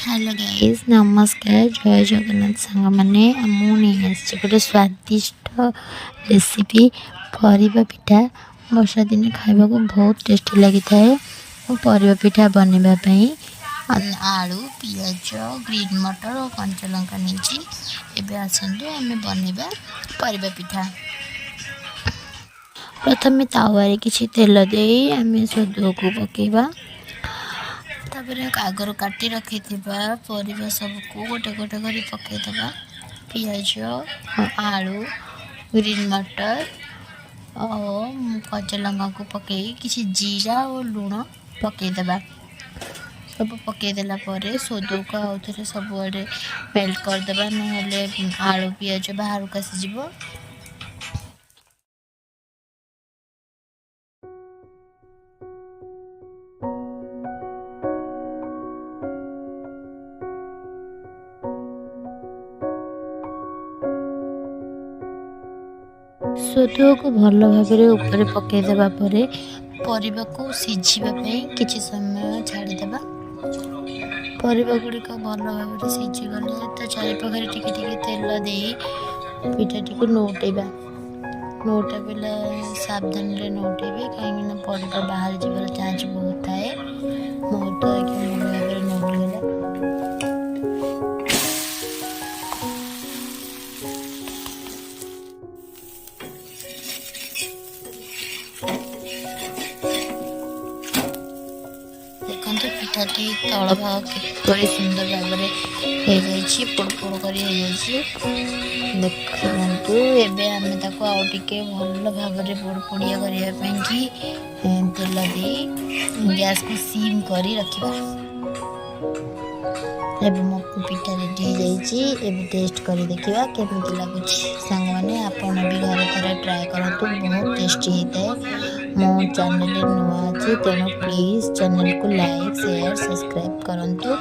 Hello guys नमस्कार जय जगन्नाथ सांग मैंने मुझे गोटे स्वादिष्ट रेसिपी परिबा पिठा वर्षा दिन खावा को बहुत टेस्टी लगी था। परिबा पिठा बनवाई आलू पियाज ग्रीन मटर और कंचा लंका नहीं आसतु आम बनवा परिबा पिठा। प्रथम तावारे किसी तेल दे आम सदुआ को पकेबा तापर आगर काटी रखी परिबा सबको गोटे गोटे कर पकईदबा पियाज आलू ग्रीन मटर और कच्चा लंका को पकई किसी जीरा और लुण पकईदबा सब पकईदेला सोदो को आउ थे सबुआड़े मेल्ट करदे ना आलू पियाज बाहर को आसीज। सोदुआ को भल भाव ऊपर पकईदेवा परिबा को सिझापी किसी समय छाड़देवा परिबा गुड़िक भल भाव सिझीगले तो चारिपाखे टिके तेल दे पिठाटी को नौटेबा नौटाइला सावधान नौटेबे कहीं परिबा बाहर जीवार चान्स बहुत थाए बहुत भल भाव नौटीगला। देखते पिठाटी तल भाग किपरि सुंदर भाव पोड़ कर देखु एवं आम टे भल भाव पोड़ पोड़िया करने तेल दे गैस को सीम कर रखा। एवं मो पिठा रेडी हो टेस्ट कर देखा केमी लगुच सांग मैंने आपन भी घर थोड़ा ट्राए करतु बहुत टेस्टी होता है। मो चैनल नुआ अच्छी तेणु प्लीज चैनल को लाइक शेयर सब्सक्राइब करंतु।